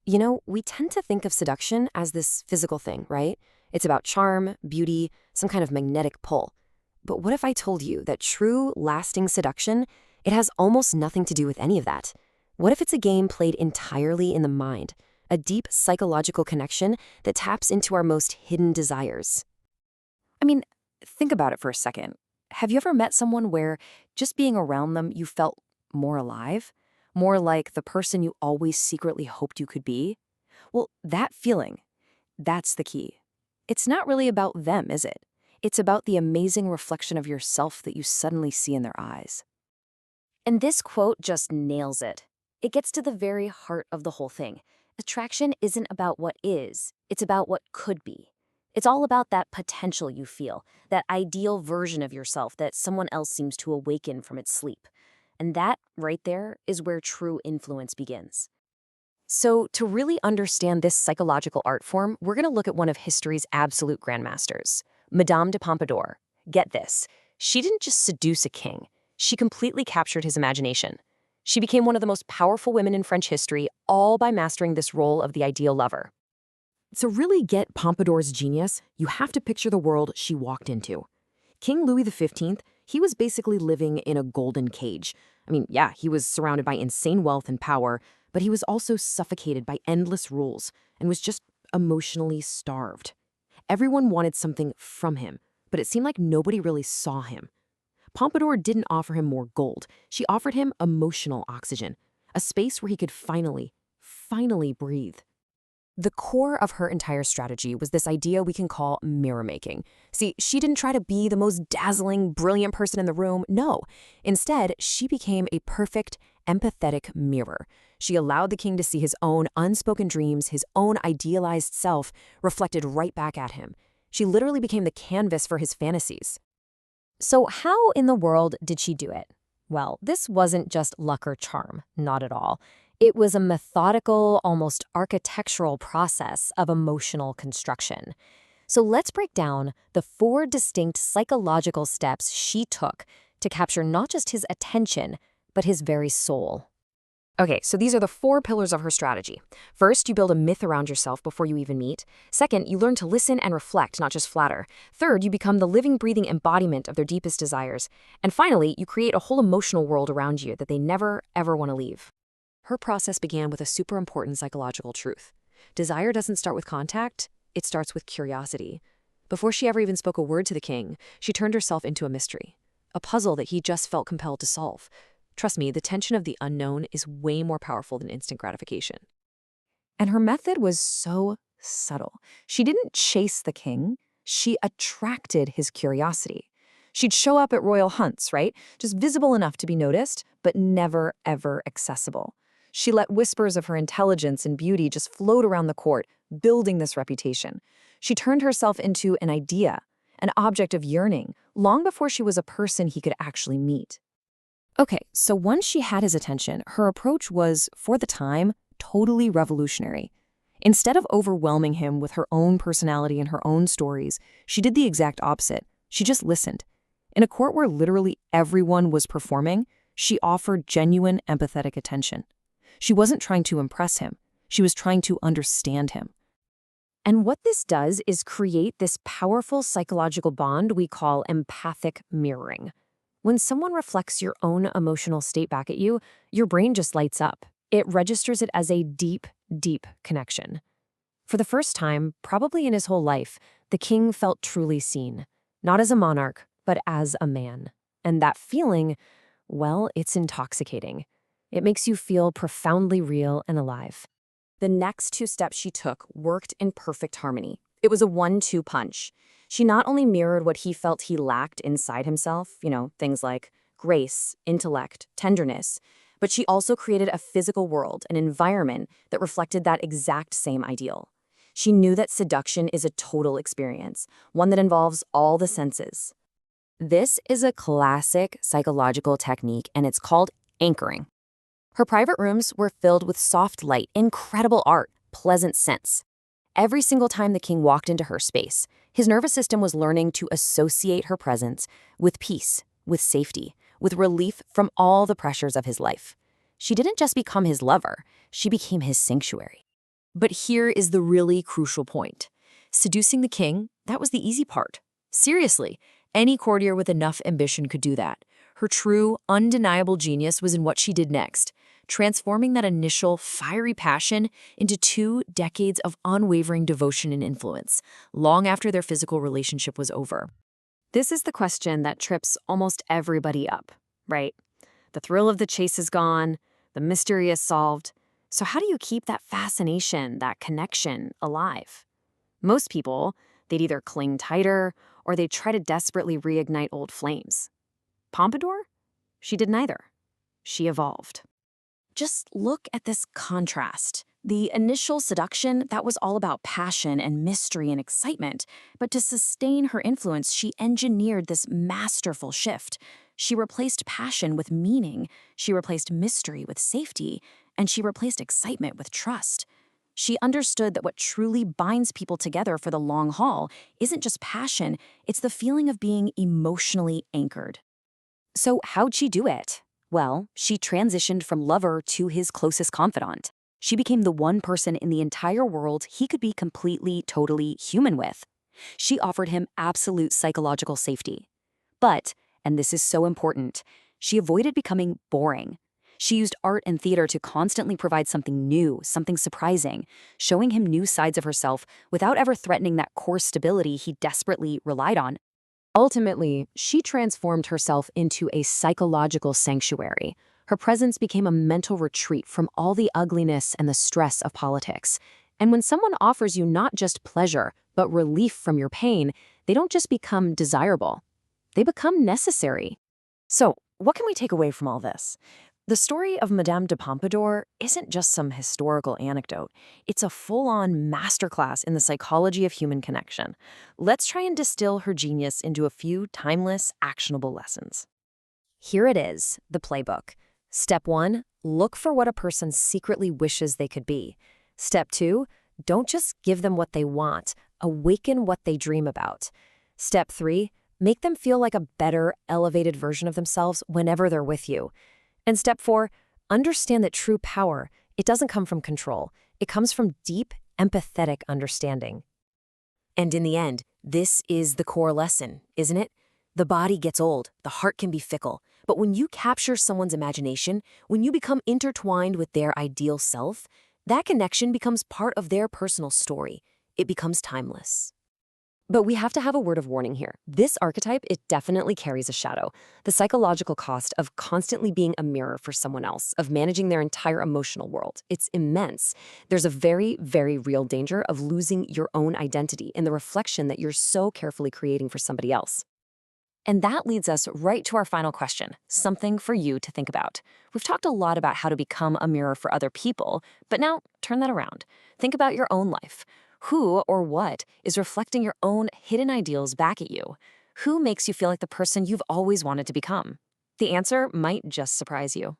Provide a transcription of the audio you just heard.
We tend to think of seduction as this physical thing, right? It's about charm, beauty, some kind of magnetic pull. But what if I told you that true, lasting seduction, it has almost nothing to do with any of that? What if it's a game played entirely in the mind, a deep psychological connection that taps into our most hidden desires? I mean, think about it for a second. Have you ever met someone where just being around them, you felt more alive? More like the person you always secretly hoped you could be? Well, that feeling, that's the key. It's not really about them, is it? It's about the amazing reflection of yourself that you suddenly see in their eyes. And this quote just nails it. It gets to the very heart of the whole thing. Attraction isn't about what is, it's about what could be. It's all about that potential you feel, that ideal version of yourself that someone else seems to awaken from its sleep. And that, right there, is where true influence begins. So, to really understand this psychological art form, we're going to look at one of history's absolute grandmasters, Madame de Pompadour. Get this, she didn't just seduce a king, she completely captured his imagination. She became one of the most powerful women in French history, all by mastering this role of the ideal lover. To really get Pompadour's genius, you have to picture the world she walked into. King Louis XV, he was basically living in a golden cage. Yeah, he was surrounded by insane wealth and power, but he was also suffocated by endless rules and was just emotionally starved. Everyone wanted something from him, but it seemed like nobody really saw him. Pompadour didn't offer him more gold. She offered him emotional oxygen, a space where he could finally breathe. The core of her entire strategy was this idea we can call mirror making. See, she didn't try to be the most dazzling, brilliant person in the room. No. Instead, she became a perfect, empathetic mirror. She allowed the king to see his own unspoken dreams, his own idealized self, reflected right back at him. She literally became the canvas for his fantasies. So how in the world did she do it? Well, this wasn't just luck or charm, not at all. It was a methodical, almost architectural process of emotional construction. So let's break down the 4 distinct psychological steps she took to capture not just his attention, but his very soul. Okay, so these are the 4 pillars of her strategy. First, you build a myth around yourself before you even meet. Second, you learn to listen and reflect, not just flatter. Third, you become the living, breathing embodiment of their deepest desires. And finally, you create a whole emotional world around you that they never, ever want to leave. Her process began with a super important psychological truth. Desire doesn't start with contact, it starts with curiosity. Before she ever even spoke a word to the king, she turned herself into a mystery, a puzzle that he just felt compelled to solve. Trust me, the tension of the unknown is way more powerful than instant gratification. And her method was so subtle. She didn't chase the king, she attracted his curiosity. She'd show up at royal hunts, right? Just visible enough to be noticed, but never, ever accessible. She let whispers of her intelligence and beauty just float around the court, building this reputation. She turned herself into an idea, an object of yearning, long before she was a person he could actually meet. Okay, so once she had his attention, her approach was, for the time, totally revolutionary. Instead of overwhelming him with her own personality and her own stories, she did the exact opposite. She just listened. In a court where literally everyone was performing, she offered genuine, empathetic attention. She wasn't trying to impress him. She was trying to understand him. And what this does is create this powerful psychological bond we call empathic mirroring. When someone reflects your own emotional state back at you, your brain just lights up. It registers it as a deep, deep connection. For the first time, probably in his whole life, the king felt truly seen, not as a monarch, but as a man. And that feeling, well, it's intoxicating. It makes you feel profoundly real and alive. The next 2 steps she took worked in perfect harmony. It was a 1-2 punch. She not only mirrored what he felt he lacked inside himself, things like grace, intellect, tenderness, but she also created a physical world, an environment that reflected that exact same ideal. She knew that seduction is a total experience, one that involves all the senses. This is a classic psychological technique, and it's called anchoring. Her private rooms were filled with soft light, incredible art, pleasant scents. Every single time the king walked into her space, his nervous system was learning to associate her presence with peace, with safety, with relief from all the pressures of his life. She didn't just become his lover, she became his sanctuary. But here is the really crucial point. Seducing the king, that was the easy part. Seriously, any courtier with enough ambition could do that. Her true, undeniable genius was in what she did next, transforming that initial fiery passion into 2 decades of unwavering devotion and influence, long after their physical relationship was over. This is the question that trips almost everybody up, right? The thrill of the chase is gone, the mystery is solved. So how do you keep that fascination, that connection alive? Most people, they'd either cling tighter or they'd try to desperately reignite old flames. Pompadour? She did neither. She evolved. Just look at this contrast. The initial seduction, that was all about passion and mystery and excitement. But to sustain her influence, she engineered this masterful shift. She replaced passion with meaning, she replaced mystery with safety, and she replaced excitement with trust. She understood that what truly binds people together for the long haul isn't just passion, it's the feeling of being emotionally anchored. So how'd she do it? Well, she transitioned from lover to his closest confidant. She became the one person in the entire world he could be completely, totally human with. She offered him absolute psychological safety. But, and this is so important, she avoided becoming boring. She used art and theater to constantly provide something new, something surprising, showing him new sides of herself without ever threatening that core stability he desperately relied on. Ultimately, she transformed herself into a psychological sanctuary. Her presence became a mental retreat from all the ugliness and the stress of politics. And when someone offers you not just pleasure, but relief from your pain, they don't just become desirable. They become necessary. So, what can we take away from all this? The story of Madame de Pompadour isn't just some historical anecdote. It's a full-on masterclass in the psychology of human connection. Let's try and distill her genius into a few timeless, actionable lessons. Here it is, the playbook. Step 1, look for what a person secretly wishes they could be. Step 2, don't just give them what they want, awaken what they dream about. Step 3, make them feel like a better, elevated version of themselves whenever they're with you. And step 4, understand that true power, it doesn't come from control. It comes from deep, empathetic understanding. And in the end, this is the core lesson, isn't it? The body gets old, the heart can be fickle. But when you capture someone's imagination, when you become intertwined with their ideal self, that connection becomes part of their personal story. It becomes timeless. But we have to have a word of warning here. This archetype, it definitely carries a shadow. The psychological cost of constantly being a mirror for someone else, of managing their entire emotional world, it's immense. There's a very, very real danger of losing your own identity in the reflection that you're so carefully creating for somebody else. And that leads us right to our final question, something for you to think about. We've talked a lot about how to become a mirror for other people, but now turn that around. Think about your own life. Who or what is reflecting your own hidden ideals back at you? Who makes you feel like the person you've always wanted to become? The answer might just surprise you.